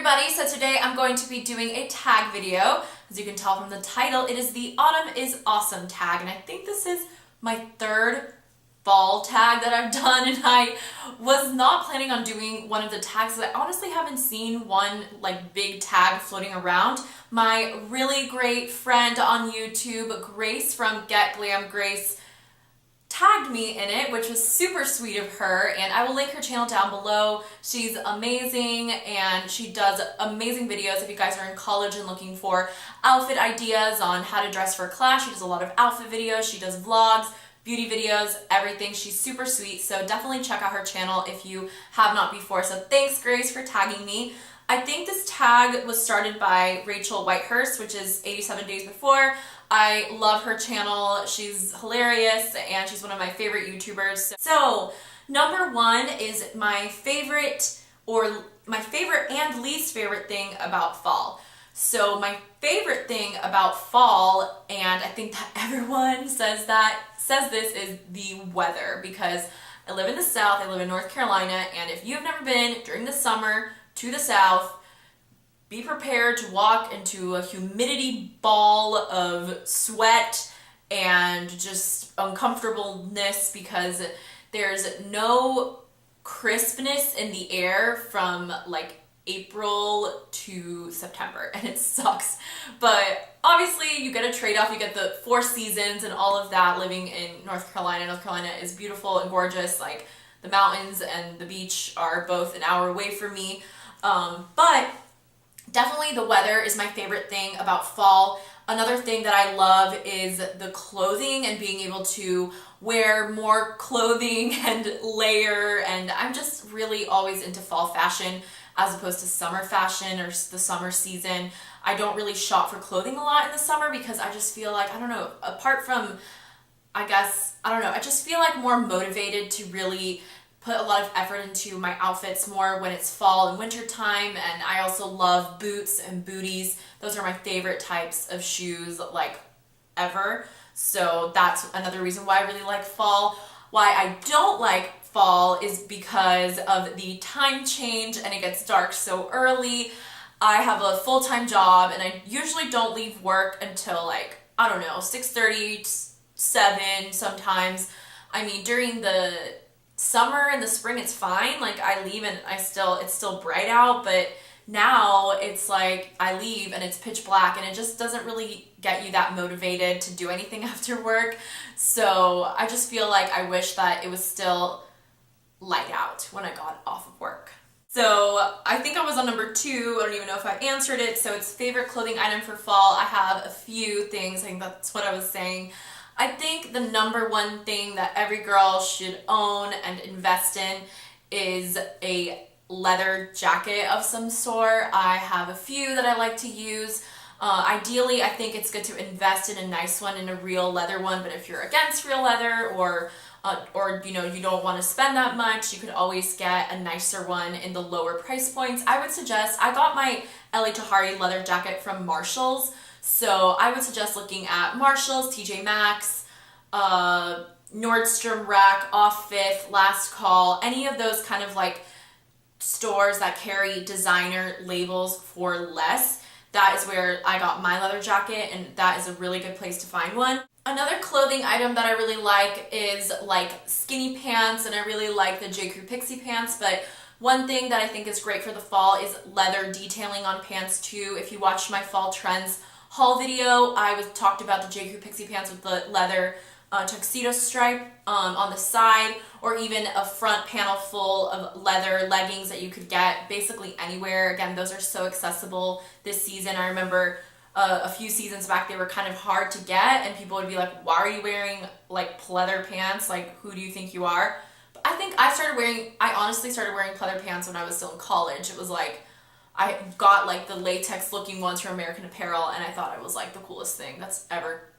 everybody, so today I'm going to be doing a tag video. As you can tell from the title, it is the Autumn is Awesome tag, and I think this is my third fall tag that I've done, and I was not planning on doing one of the tags because I honestly haven't seen one like big tag floating around. My really great friend on YouTube, Grace from Get Glam Grace, tagged me in it, which was super sweet of her, and I will link her channel down below. She's amazing and she does amazing videos if you guys are in college and looking for outfit ideas on how to dress for class. She does a lot of outfit videos, she does vlogs, beauty videos, everything. She's super sweet, so definitely check out her channel if you have not before. So thanks, Grace, for tagging me. I think this tag was started by Rachel Whitehurst, which is 87 Days Before. I love her channel. She's hilarious and she's one of my favorite YouTubers. So number one is my favorite and least favorite thing about fall. So my favorite thing about fall, and I think that everyone says this, is the weather, because I live in the South, I live in North Carolina, and if you've never been during the summer to the South, be prepared to walk into a humidity ball of sweat and just uncomfortableness because there's no crispness in the air from like April to September, and it sucks. But obviously you get a trade-off, you get the 4 seasons and all of that living in North Carolina. North Carolina is beautiful and gorgeous, like the mountains and the beach are both an hour away from me. But definitely the weather is my favorite thing about fall. Another thing that I love is the clothing and being able to wear more clothing and layer, and I'm just really always into fall fashion as opposed to summer fashion or the summer season. I don't really shop for clothing a lot in the summer because I just feel like, I don't know, apart from, I just feel like more motivated to really put a lot of effort into my outfits more when it's fall and winter time. And I also love boots and booties. Those are my favorite types of shoes like ever. So that's another reason why I really like fall. Why I don't like fall is because of the time change and it gets dark so early. I have a full-time job and I usually don't leave work until like, I don't know, 6:30, 7 sometimes. I mean, during the summer and the spring it's fine, like I leave and it's still bright out, but now it's like I leave and it's pitch black and it just doesn't really get you that motivated to do anything after work. So I just feel like I wish that it was still light out when I got off of work. So I think I was on number 2. I don't even know if I answered it. So it's favorite clothing item for fall. I have a few things. I think that's what I was saying. I think the number one thing that every girl should own and invest in is a leather jacket of some sort. I have a few that I like to use. Ideally, I think it's good to invest in a nice one, in a real leather one, but if you're against real leather or you know, you don't want to spend that much, you could always get a nicer one in the lower price points. I would suggest, I got my L.A. Tahari leather jacket from Marshall's, so I would suggest looking at Marshall's, TJ Maxx, Nordstrom Rack, Off Fifth, Last Call, any of those kind of like stores that carry designer labels for less. That is where I got my leather jacket, and that is a really good place to find one. Another clothing item that I really like is like skinny pants, and I really like the J. Crew Pixie pants, but one thing that I think is great for the fall is leather detailing on pants too. If you watched my fall trends haul video, I talked about the J. Crew Pixie pants with the leather tuxedo stripe on the side, or even a front panel full of leather leggings that you could get basically anywhere. Again, those are so accessible this season. I remember a few seasons back they were kind of hard to get and people would be like, why are you wearing like pleather pants? Like, who do you think you are? But I think I honestly started wearing pleather pants when I was still in college. It was like, I got like the latex looking ones from American Apparel, and I thought it was like the coolest thing that's ever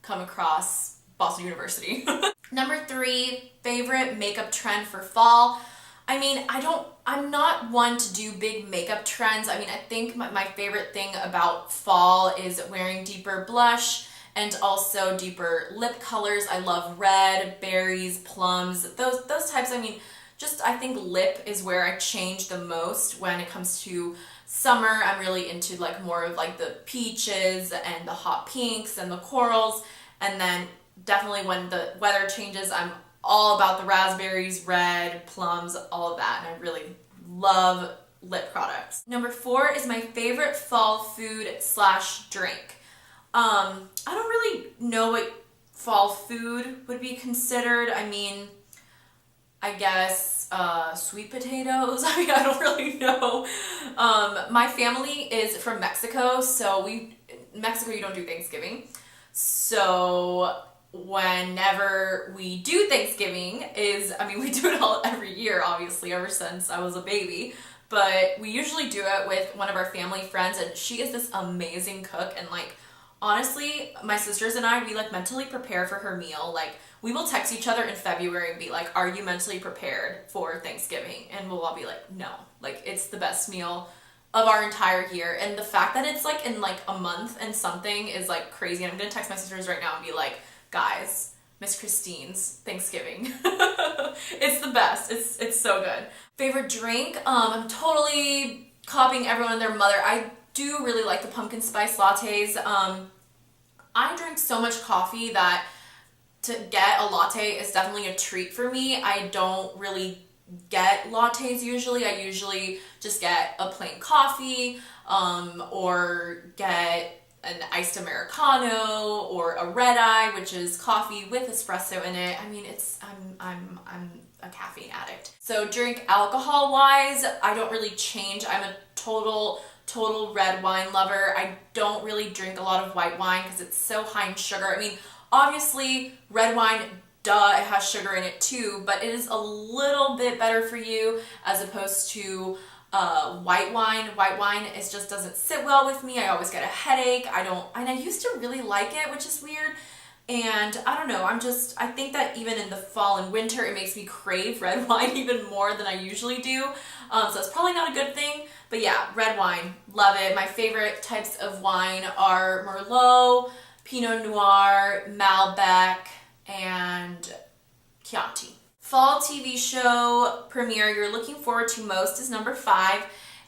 come across Boston University. Number 3, favorite makeup trend for fall. I mean, I'm not one to do big makeup trends. I mean, I think my favorite thing about fall is wearing deeper blush and also deeper lip colors. I love red, berries, plums, those types. I mean, just I think lip is where I change the most when it comes to summer. I'm really into like more of like the peaches and the hot pinks and the corals, and then definitely when the weather changes, I'm all about the raspberries, red, plums, all of that, and I really love lip products. Number 4 is my favorite fall food / drink. I don't really know what fall food would be considered. I mean, I guess sweet potatoes. I mean, I don't really know. My family is from Mexico, so Mexico, you don't do Thanksgiving. So whenever we do Thanksgiving we do it all every year, obviously, ever since I was a baby. But we usually do it with one of our family friends, and she is this amazing cook, and like, honestly, my sisters and I, we like mentally prepare for her meal. Like, we will text each other in February and be like, are you mentally prepared for Thanksgiving? And we'll all be like, no. Like, it's the best meal of our entire year. And the fact that it's like in like a month and something is like crazy. And I'm gonna text my sisters right now and be like, guys, Miss Christine's Thanksgiving. It's the best. It's so good. Favorite drink? I'm totally copying everyone and their mother. I do really like the pumpkin spice lattes. I drink so much coffee that to get a latte is definitely a treat for me. I don't really get lattes usually. I usually just get a plain coffee, or get an iced Americano or a red eye, which is coffee with espresso in it. I mean, I'm a caffeine addict. So drink alcohol wise, I don't really change. I'm a total red wine lover. I don't really drink a lot of white wine because it's so high in sugar. I mean, obviously red wine, duh, it has sugar in it too, but it is a little bit better for you as opposed to white wine. White wine, it just doesn't sit well with me. I always get a headache. And I used to really like it, which is weird. And I don't know, I think that even in the fall and winter, it makes me crave red wine even more than I usually do. So it's probably not a good thing, but yeah, red wine, love it. My favorite types of wine are Merlot, Pinot Noir, Malbec, and Chianti. Fall TV show premiere you're looking forward to most is number 5.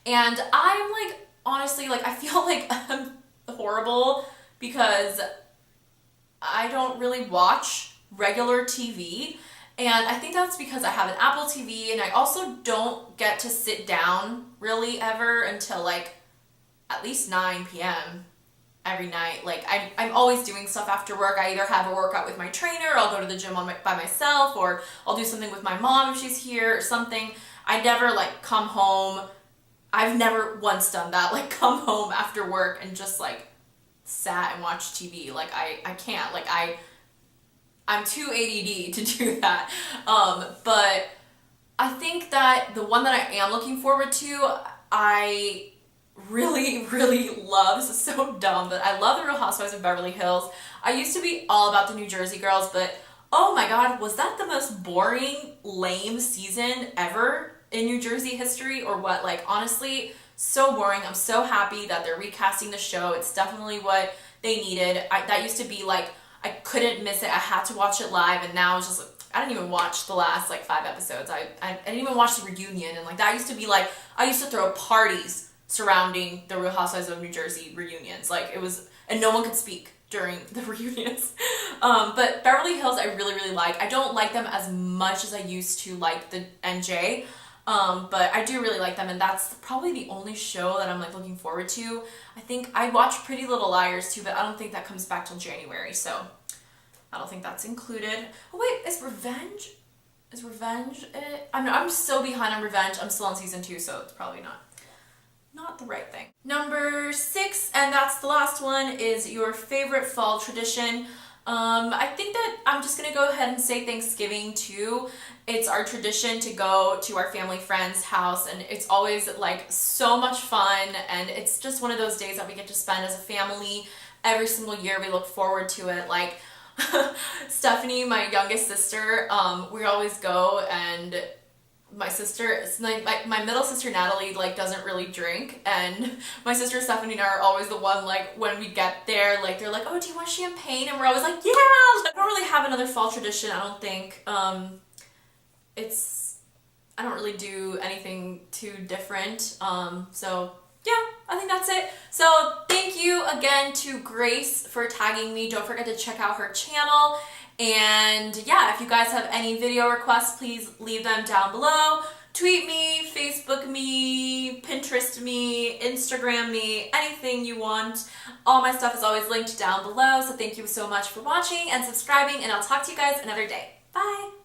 And I'm like, honestly, like, I feel like I'm horrible because I don't really watch regular TV. And I think that's because I have an Apple TV, and I also don't get to sit down really ever until like at least 9 p.m. every night. Like, I'm always doing stuff after work. I either have a workout with my trainer, or I'll go to the gym by myself, or I'll do something with my mom if she's here or something. I never like come home. I've never once done that, like come home after work and just like sat and watched TV. Like I can't, like I'm too ADD to do that. But I think that the one that I am looking forward to, I really love, this is so dumb, but I love the Real Housewives of Beverly Hills. I used to be all about the New Jersey girls, but oh my god, was that the most boring, lame season ever in New Jersey history, or what? Like, honestly, so boring. I'm so happy that they're recasting the show. It's definitely what they needed. That used to be like, I couldn't miss it. I had to watch it live, and now it's just like, I didn't even watch the last like 5 episodes. I didn't even watch the reunion, and like that used to be like, I used to throw parties surrounding the Real Housewives of New Jersey reunions. Like, it was, and no one could speak during the reunions. But Beverly Hills I really like. I don't like them as much as I used to like the NJ. But I do really like them, and that's probably the only show that I'm like looking forward to. I think I watch Pretty Little Liars too, but I don't think that comes back till January, so I don't think that's included. Oh wait, is Revenge it? I'm so behind on Revenge. I'm still on season 2, so it's probably not the right thing. Number 6, and that's the last one, is your favorite fall tradition. I think that I'm just gonna go ahead and say Thanksgiving too. It's our tradition to go to our family friend's house, and it's always like so much fun, and it's just one of those days that we get to spend as a family every single year. We look forward to it. Like Stephanie, my youngest sister, we always go, and my sister, my middle sister Natalie, like doesn't really drink, and my sister Stephanie and I are always the one, like when we get there, like they're like, oh, do you want champagne? And we're always like, yeah. I don't really have another fall tradition, I don't think. It's I don't really do anything too different. So yeah, I think that's it. So thank you again to Grace for tagging me. Don't forget to check out her channel. And yeah, if you guys have any video requests, please leave them down below. Tweet me, Facebook me, Pinterest me, Instagram me, anything you want. All my stuff is always linked down below. So thank you so much for watching and subscribing, and I'll talk to you guys another day. Bye!